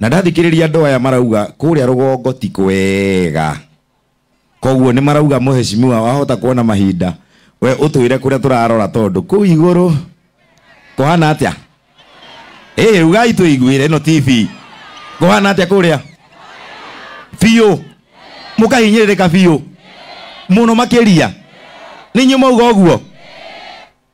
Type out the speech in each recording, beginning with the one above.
na ndathikiriria andu aya marauga kuria rugongo ti kwega koguo ni marauga muheshimiwa wahota kuona mahinda we utwire kuria turarora tondu ku iguru kuhana atia rugai tuiguire no TV kuhana atia kuria biu mukahinyirika biu muno makiria ninyu mauga uguo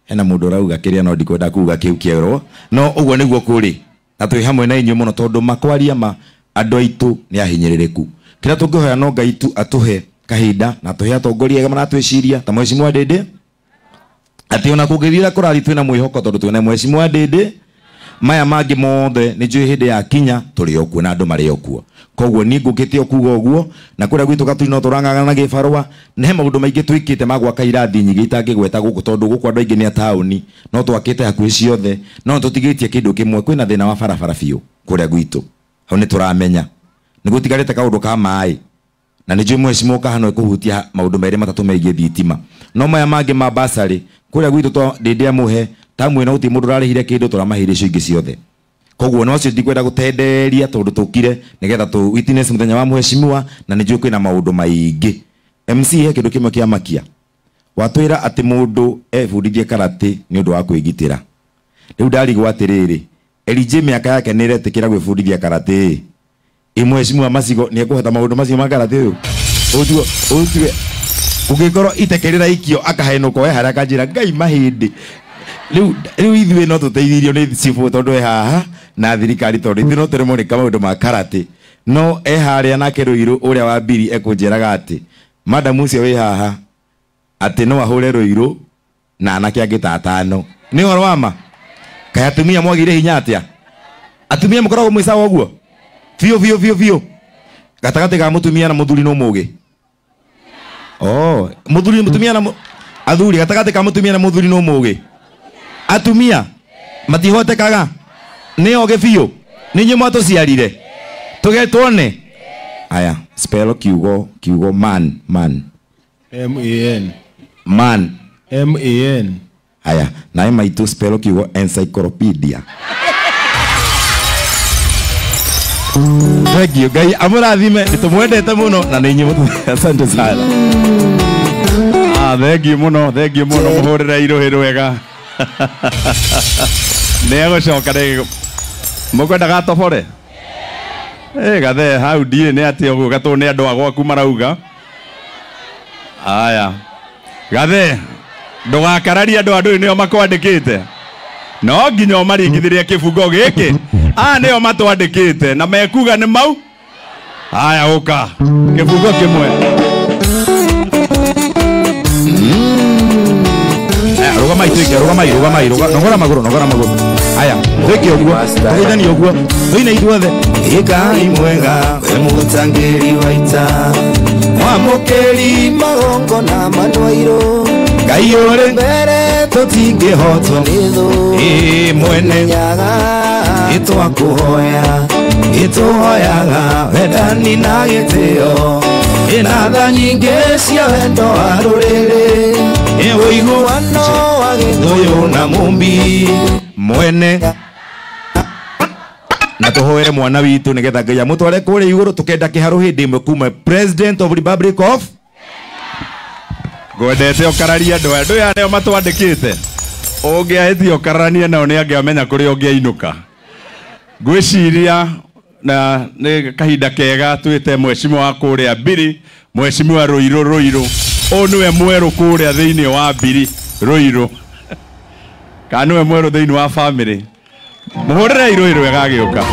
hena mundu rauga kiria no ndikwenda kuga kiu kierwo no uguo niguo kuri na twi hamwe na inyu muno tondu makwaria ma andu aitu ni ahinyiririku kira tungihoya no Ngai tu atuhe kahinda na tuhe atongoria maratwiciria ta mheshimiwa Ndindi ati ona kungithira kurari twina mwihoko tondu twina mheshimiwa Ndindi maya mangi mothe ni njui hindi ya kinya turi okuo na andu mari okuo koguo ni ngukite okuga oguo na kuria gwitu gaturi no turangana na gibarua ne maundu maingi twikite magwaka irathi nyingi itangigweta guku tondu guku andu aingi ni atauni no twakite hakuhi ciothe no tutigitie kindu kimwe kwina thina wa barabara biu kuria gwitu hau ni turamenya ni gutigarite kaundu ka mai na ni njui mheshimiwa kahano kuhutia maundu meri matatu meigi thitima no maya mangi ma basari kuria gwitu to Ndindi amuhe tamu ina uti mundu rarihire kindu turamahire cio ingi ciothe koguo no cio ndikwenda gutenderia tondu tukire nigetha tu witness muthenya wa mheshimiwa na ni njui kwina maundu maingi MC he kindu kimwe kia makia watwira ati mundu ebundithie karate ni undu wa kwigitira riu ndarigwo atiriri LJ miaka yake ni retikira gwibundithia karate mheshimiwa Macigo ni ekuhota maundu macio ma karate uyu utuge ungikoro itekerera ikio akahenuka we haraka njira Ngai mahindi riu ithuĩ no tũteithirio nĩ cibu tondu haha na thirikari tondu ithuĩ no tũrĩmũrĩka maũndũ ma karate no harĩa nake Rũirũ ũrĩa wa Mbiri ekũnjĩraga atĩ madam ũcio wĩ haha atĩ no ahũre Rũirũ na anake angĩ ta atano nĩ ũhoro wa ma kaĩ atumia mwagire hinya atĩa atumia mũkoragwo mwĩ sawa ũguo biũ gatagatĩ ga mũtumia na mũthuri no mũũgĩ mũthuri mũtumia na athuri gatagatĩ ka mũtumia na mũthuri no mũũgĩ atumia matihotekaga ni oge biũ ninyi mwatũciarire tugetwone aya spell kiugo man man aya nae maitu spell kiugo encyclopedia thank you Ngai amurathime nitumwendete muno na ninyi asante sana thank you muno muhurira iruhi rwega nego coka rĩu mũkwenda gatobore gathe hau ndiĩ nĩ atĩ ũguo gatũ nĩ andũ agwaku marauga aya gathe ndũgakararie andũ andũ nĩo makwandĩkĩte no nginya ũmaringithirie kĩbungo gĩkĩ nĩo matwandĩkĩte na mekuga nĩ mau aya ũka kĩbungo kĩmwe rugamai nogora maguru aya theke oguo haithani oguo thina ithuothe Ngai mwega we mutangiri waita mwamukeri magongo na manwairo Ngai uri mbere tutingihotwo mwene itwakuhoyaga wendani na gĩtĩo ina tha nyingĩ cia wendo wa rũrĩrĩ ũiguano wa gĩthũyũ na mũmbi mwene na tuhoere mwana witu nigetha Ngai amutware kũrĩa igũrũ tukenda kĩharũ hĩndĩ ĩmwe kuma President of Republic of ngwendete ũkararia andũ aya nĩo matwandĩkĩte ũngĩahĩtia ũkararanie nao nĩ angĩamenya kũrĩa ũngĩainũka ngwĩciria na nĩ kahinda kega twĩte mheshimiwa wa kũrĩa Mbiri mheshimiwa Rũirũ o nĩwe mwerũ kũrĩa thĩinĩ wa Mbiri Rũirũ kana nĩwe mwerũ thĩinĩ wa family mũhũrĩre Rũirũ agagĩũka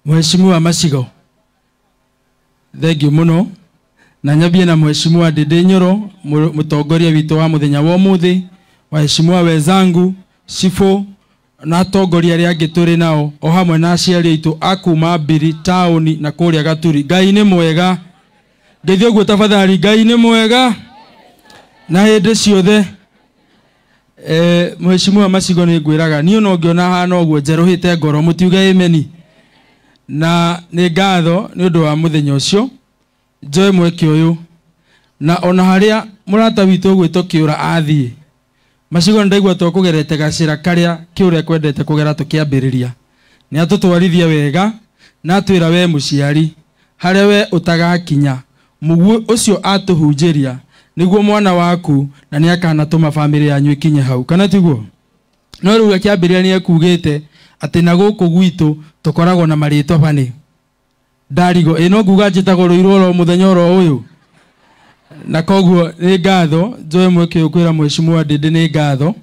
mheshimiwa Macigo thank you muno na nyambie na mheshimiwa Ndindi Nyoro mũtongoria witũ wa mũthenya wa ũmũthĩ waheshimiwa wenzangu Sifo na atongoria arĩa angĩ tũrĩ nao o hamwe na aciari aitũ akuma Mbiri taũni na kũrĩa Gaturi Ngai nĩ mwega ngeithio guo tafadhali Ngai nĩ mwega na hĩndĩ ciothe mheshimiwa Macigo nĩ ngwĩraga niĩ no ngĩona hana ũguo njerũhĩte ngoro mũtiuge ameni na nĩ ngatho nĩ ũndũ wa mũthenya ũcio njoe mweke ũyũ na ona harĩa mũrata witũ gwĩtwo Kĩũra athiĩ Macigo ndaigua to kugerete gacira karia kiuria kwendete kugera tukiambiriria ni atutwarithia wega na atwira we muciari haria we utagakinya mugu ucio atuhunjiria niguo mwana waku na ni akanatuma family yanyu ikinye hau kana tiguo no riu akiambiriria ni akugite ati na guku gwitu tukoragwo na maritwa bani ndarigo ino nguga njitagwo ruirwo ro muthenya ro uyu na koguo ni ngatho njoe mweke ukwira mweshimua Ndindi ni ngatho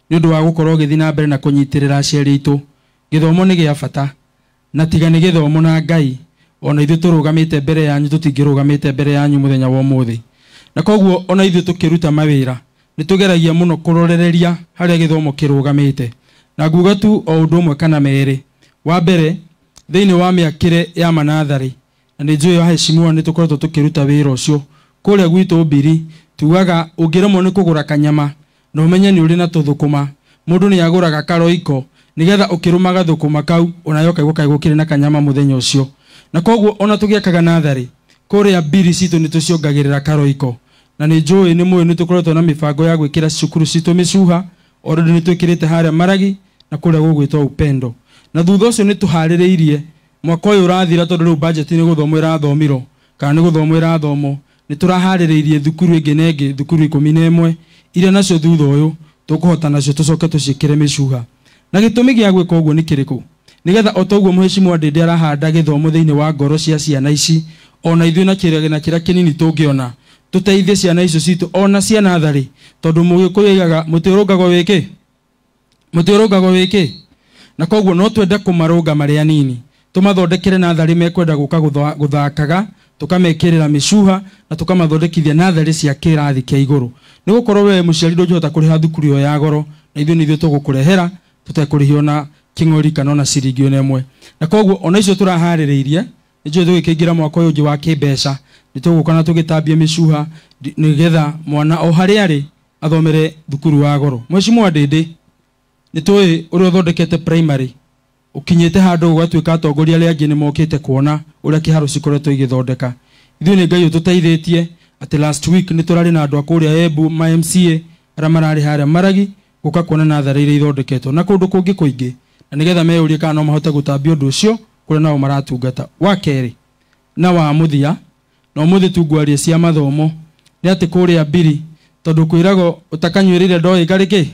ni undu wa gukorwo githi na mbere na kunyitirira aciari itu githomo ni gia bata na tiga ni githomo na Ngai ona ithu turugamite mbere yanyu tutingirugamite mbere yanyu muthenya wa umuthi na koguo ona ithu tukiruta mawira ni tugeragia muno kurorereria haria githomo kirugamite na nguga tu o undu umwe kana mere wa mbere thiini wa miakire ya manathari na ni njoe heshimua ni tukoretwo tukiruta wira ucio kuria gwitu Mbiri tugaga ungiremo ni kugura kanyama no menye ni uri na tuthukuma mundu ni aguraga karoiko nigetha ukirumaga thukuma kau unayoka gukire na kanyama muthenya ucio na koguo ona tugiakaga nathari kuria Mbiri citu ni tuciongagirira karoiko na ni njui ni muyu ni tukoretwo na mibango ya gwikira cukuru citu micuha already ni twikirite haria Maragi na kuria gugwitwo Upendo na thutha ucio ni tuhaririirie mwaka uyu urathira tondu riu budget ni guthomwira thomiro kana ni guthomwira thomo ni turahaririirie thukuru ingi na ingi thukuru 11 iria nacio thutha uyu tukuhota nacio tucoke tucikire micuha na gitumi gia gwika uguo ni kiriku nigetha otoguo muheshimwa Ndindi arahanda githomo thiini wa ngoro cia ciana ici ona ithu na kiria kinini tungiona tuteithie ciana icio citu ona ciana thari tondu mugikuyigaga mutiurungago wiki na koguo no twende kumarunga mari anini tumathondekere nathari mekwenda guka guthakaga tukamekirira micuha na tukamathondekithia nathari cia kirathi kia iguru ni gukorwo we muciari ndungihota kuriha thukuru yo ya goro na ithu nithio tugukurehera tutekurihio na king'ori kana na ciringi nemwe na koguo ona icio turahaririirie nijue tugikingira mwaka uyu ungi wa kimbeca nitugukana tugitambia micuha nigetha mwana o hari ari athomere thukuru wa goro Mheshimiwa Ndindi nitui uri uthondekete primary ukinyite handu ugatuika atongoria aria angi ni mokite kuona uria kiharo cikoretwo igithondeka ithu ni Ngai ututeithĩtie ati last week ni turari na andu akuria Embu ma MCA aria marari haria Maragi guka kuona nathari iria ithondeketwo na kundu kungi kuingi na nigetha meurie kana no mahote gutambia undu ucio kuria nao maratungata wa keri na wa muthia no muthi tungwarie cia mathomo ni ati kuria Mbiri tondu kwirago utakanyuirire ndoi kariki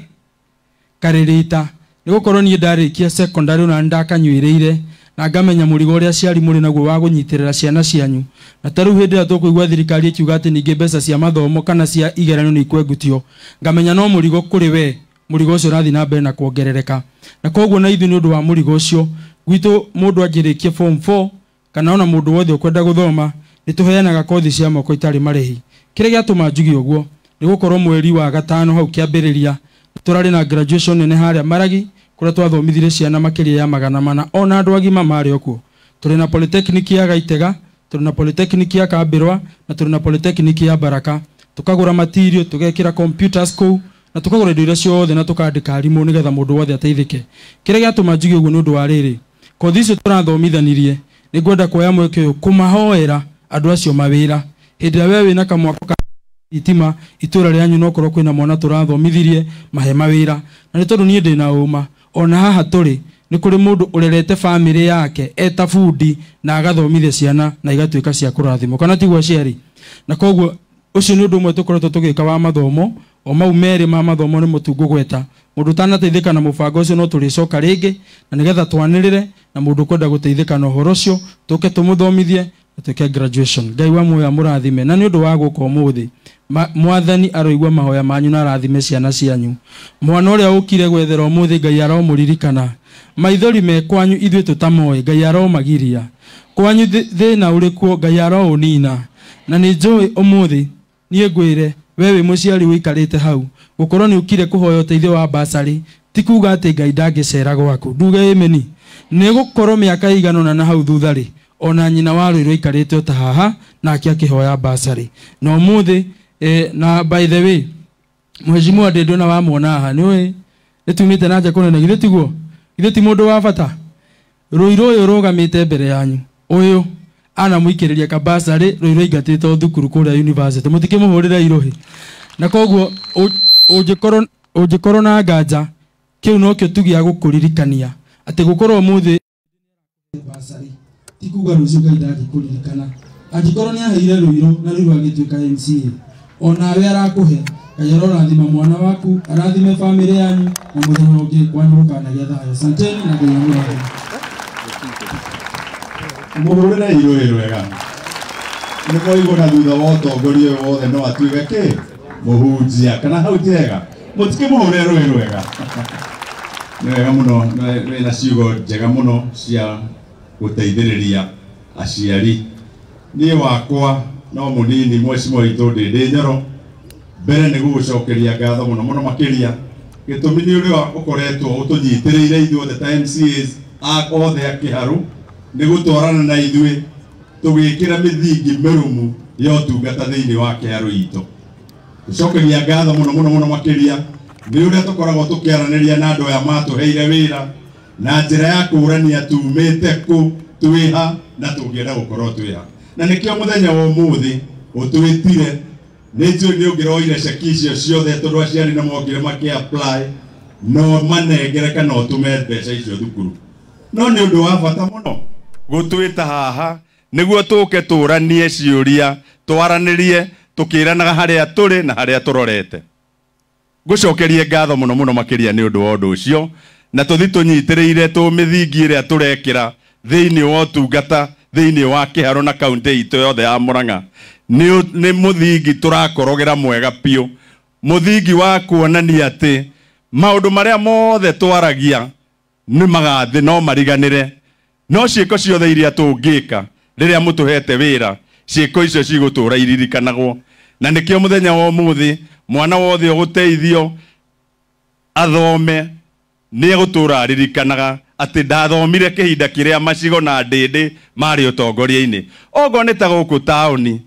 karirita ni gukorwo ni ndarikia secondary na ndakanyuirire na ngamenya murigo uria ciari muri naguo wa gunyitirira ciana cianyu na taru hindi ria tukuigua thirikari ikiuga ati ningi mbeca cia mathomo kana cia igeranio ni ikwengutio ngamenya no murigo kuri we murigo ucio rathi na mbere na kuongerereka na koguo na ithu ni undu wa murigo ucio gwitu mundu angirikia form 4 kana ona mundu wothe ukwenda guthoma ni tuheanaga kothi cia moko itari marihi kire giatuma njugi uguo ni gukorwo mweri wa gatano hau kiambiriria turari na graduation nene haria Maragi kuria twathomithirie ciana makiria ya 400 ona andu agima mari okuo turi na polytechnic ya Gaitega turi na polytechnic ya Kambirwa na turi na polytechnic ya Baraka tukagura material tugekira computer school na tukagura indo iria ciothe na tukandika arimu nigetha mundu wothe ateithike kire giatuma njugi uguo ni undu wa riri kothi icio turathomithanirie ni ngwenda kuoya mweke uyu kumahoera andu acio mawira hindi we wina kamwako itima itura ryanyu no korwo kwina mwana turathomithirie mahe mawira na ni tondu nie ndina uma ona haha turi ni kuri mundu urerete family yake eta fundi na agathomithia ciana na igatuika cia kurathimo kana tigwa ciari na koguo ucio ni undu mwe tukoretwo tugika wa mathomo o mau meri ma mathomo ni mutungu gweta mundu tanateithika na mubango ucio no turicoka ringi na nigetha twanirire na mundu kwenda guteithika na uhoro ucio tuke tumuthomithie tuke graduation Ngai wa muoya murathime na ni undu wa guka umuthi mwathani aroigwa mahoya manyu na arathime ciana cianyu mwana uria ukire gwethera umuthi Ngai aromuririkana maithori mekwanyu ithuĩ tutamoe Ngai aromagiria kwanyu thina urikuo Ngai arounina na ni njui umuthi nie ngwire wewe muciari wikarite hau gukorwo ni ukire kuhoya uteithio wa basari tikuga ati Ngai ndangicera gwaku nduge ameni ni gukorwo miaka igana na hau thuthari ona nyina wa Rũirũ ikarite ota haha na akihoya basari no muthi na by the way Mheshimiwa Ndindi na wa muona haha niwe nitumite na nja kunene githe tiguo githe ti mundu wa bata Rũirũ uyu rugamite mbere yanyu uyu ana muikiriria kabasari Rũirũ ingatite thukuru kuria university mutikimuhurira irohi na koguo ungikorwo na nganja kiu no kio tugia gukuririkania ati gukorwo muthi basari tikuga rucio Ngai ndangikuririkana angikorwo ni aheire ruiro na riu agituika MCA ona we arakuhe Ngai arorathima mwana waku arathime family yanyu na muthenya ungi kwanyu ukanagia thayo asanteni na Ngai amurathime murure iroiro wega ni koigona thutha wa utongoria uyu wothe no atuike ki muhunjia kana hau tiega mutike muhure roiro wega ni wega muno na ciugo njega muno cia guteithiriria aciari ni wakwa no munini mwecimu witũ Ndĩndĩ Nyoro mbere nĩ gũgũcokeria ngatho mũno mũno makĩria gĩtũmi nĩ ũrĩa ũkoretwo ũtũnyitĩrĩire ithuothe ta MCAs othe a Kĩharũ nĩ gũtwarana na ithuĩ tũgĩkĩra mĩthingi mĩrũmu ya ũtungata thĩinĩ wa Kĩharũ itũ gũcokeria ngatho mũno mũno mũno makĩria nĩ ũrĩa tũkoragwo tũkĩaranĩria na andũ aya matũheire wĩra na njĩra ya kũrania tumĩte kũ twĩha na tũngĩenda gũkorwo twĩha na nĩkĩo mũthenya wa ũmũthĩ ũtwĩtire nĩ njũĩ nĩ ũngĩroire ceki icio ciothe tondũ aciari nĩ mokire makĩ-apply no manengere kana ũtũme mbeca icio thukuru no nĩ ũndũ wa bata mũno gũtwĩta haha nĩguo tũke tũranie ciũria twaranĩrie tũkĩranaga harĩa tũrĩ na harĩa tũrorete ngũcokerie ngatho mũno mũno makĩria nĩ ũndũ wa ũndũ ũcio na tũthi tũnyitĩrĩire tũmĩthingi ĩrĩa tũrekĩra thĩinĩ wa ũtungata thĩinĩ wa Kĩharũ na kaunti itũ yothe ya Mũrang'a nĩ mũthingi tũrakorogera mwega biũ mũthingi wa kuonania atĩ maũndũ marĩa mothe twaragia nĩ magathĩ no mariganĩre no ciĩko ciothe iria tũngĩka rĩrĩa mũtũhete wĩra ciĩko icio cigũtũra iririkanagwo na nĩkĩo mũthenya wa ũmũthĩ mwana wothe ũgũteithio athome nĩ egũtũra aririkanaga atĩ ndathomire kĩhinda kĩrĩa Macigo na Ndĩndĩ marĩ ũtongoria-inĩ ogo nĩ ta gũkũ taũni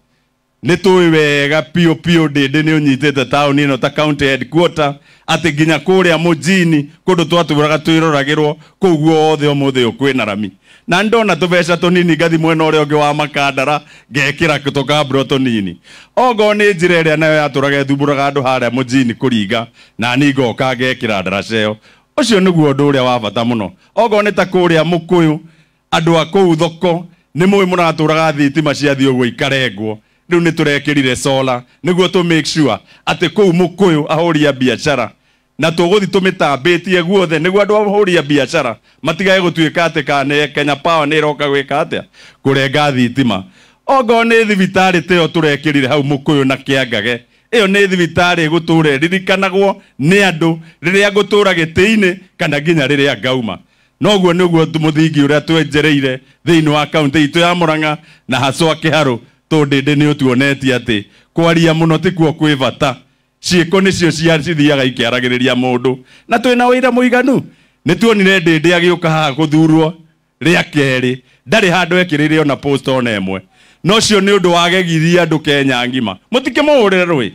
nĩ tũĩ wega piũ piũ Ndĩndĩ nĩ ũnyitĩte taũni ĩno ta county headquarter atĩ nginya kũrĩa mũjini kũndũ twatũraga twĩroragĩrwo kũu guothe ũmũthĩ ũkwĩna rami na ndona tũbeca tũnini ngathi mwena ũrĩa ũngĩ wa Makandara ngekĩra tũkambũro tũnini ogo nĩ njĩra ĩrĩa nayo yatũraga ĩthumbũraga andũ harĩa mũjini kũringa na niĩ ngoka ngekĩra ndaraca ĩyo ũcio nĩguo ũndũ ũrĩa wa bata mũno ogo nĩ ta kũrĩa Mũkũyũ andũ a kũu thoko nĩ mũĩ mũratũraga thitima ciathiĩ ũguo ikarengwo rĩu nĩ tũrekĩrire solar nĩguo tũ make sure atĩ kũu Mũkũyũ ahũri a biacara na tũgũthi tũmĩtambĩtie guothe nĩguo andũ ahũri a biacara matigage gũtuĩka atĩ kana Kenya Power nĩ ĩroka gwĩka atĩa kũrenga thitima ogo nĩ thibitarĩ teo tũrekĩrire hau Mũkũyũ na Kĩangage ĩyo nĩ thibitarĩ gũtũra ririkanagwo nĩ andũ rĩrĩa ngũtũra gĩtĩ-inĩ kana nginya rĩrĩa ngauma noguo nĩguo mũthingi ũrĩa twenjereire thĩinĩ wa kaunti itũ ya Mũrang'a na haswa Kĩharũ tondũ Ndĩndĩ nĩ ũtuonetie atĩ kwaria mũno tikuo kwĩ bata ciĩko nĩcio cithiaga ikĩaragĩrĩria mũndũ na twĩna ũira mũiganu nĩ tuonire Ndĩndĩ agĩũka haha gũthurwo rĩa kerĩ ndarĩ handũ ekĩrĩire ona post ona ĩmwe no cio nĩ ũndũ wagegirie andũ Kenya ngima mũtikĩmũhũrĩre rũĩ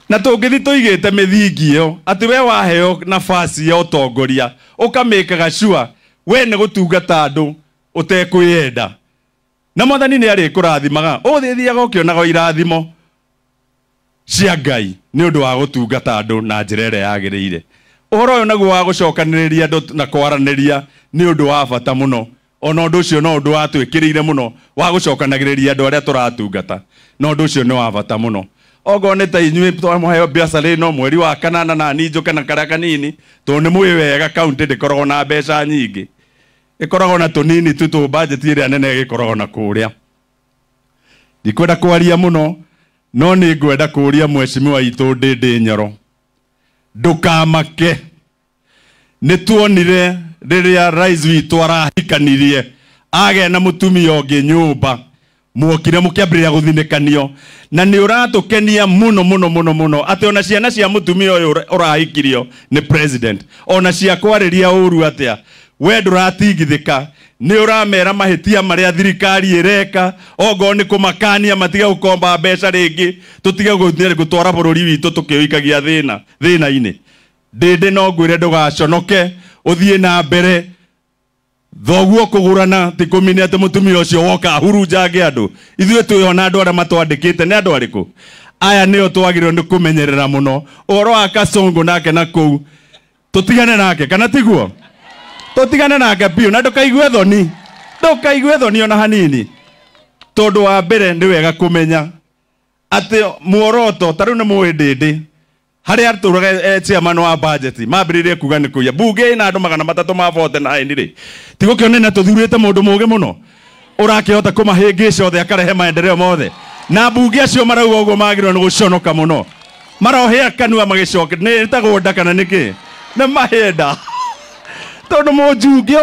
na tũngĩthi tũigĩte mĩthingi ĩyo atĩ we waheo nafasi ya ũtongoria ũkamĩkaga sure we nĩ gũtungata andũ ũtekwĩenda na Mwathani nĩ arĩkũrathimaga ũthithiaga ũkĩonaga irathimo cia Ngai nĩ ũndũ wa gũtungata andũ na njĩra ĩrĩa yagĩrĩire ũhoro ũyũ naguo wa gũcokanĩrĩria andũ na kwaranĩria nĩ ũndũ wa bata mũno ona ũndũ ũcio no ũndũ watwĩkĩrĩire mũno wa gũcokanagĩrĩria andũ arĩa tũratungata no ũndũ ũcio nĩ wa bata mũno ogo nĩ ta inyuĩ twamũheo biacara ĩno mweri wa kanana na ninjo kana karĩa kanini tondũ nĩ mũĩ wega kaunti ndĩkoragwo na mbeca nyingĩ ĩkoragwo na tũnini tu budget ĩrĩa nene ĩgĩkoragwo na kũrĩa ndikwenda kwaria mũno no nĩ ngwenda kũria mheshimiwa witũ Ndĩndĩ Nyoro ndũkamake nĩ tuonire rĩrĩa rais witũ arahikanirie agĩa na mũtumia ũngĩ nyũmba muokire mũkĩambĩrĩria gũthinĩkanio na nĩ ũratũkenia mũno mũno mũno mũno atĩ ona ciana cia mũtumia ũyũ ũrahikirio nĩ president ona cia kwarĩria ũru atĩa we ndũratigithĩka nĩ ũramera mahĩtia marĩa thirikari ĩreka ogo nĩ kũmakania matiga gũkomba mbeca rĩngĩ tũtige gũtwara bũrũri witũ tũkĩũikagia thĩna-inĩ Ndĩndĩ no ngwĩre ndũgaconoke ũthiĩ na mbere thoguo kũgũrana ti kũmenya atĩ mũtumia ũcio woka ahurunjange andũ ithuĩ twĩona andũ arĩa matwandĩkĩte nĩ andũ arĩkũ aya nio twagirwo ni kumenyerera muno oro wa Kasongo nake na kuu tutigane nake kana tiguo tutigane nake biu na ndukaigue thoni ona hanini tondu wa mbere ni wega kumenya ati muoroto taru ni muindindi hari aturaga chairman wa budget mambiririe kuga ni kuya bunge ina andu 300 ma vote na indi tigukionena tuthurite mundu muge muno urakihota kumahingisha othe akarehe maendeleo mothe na bunge acio marauga uguo magirwo ni guconoka muno marohia kanua magicoke ni tagunda kana niki ni mahenda tondu mujungi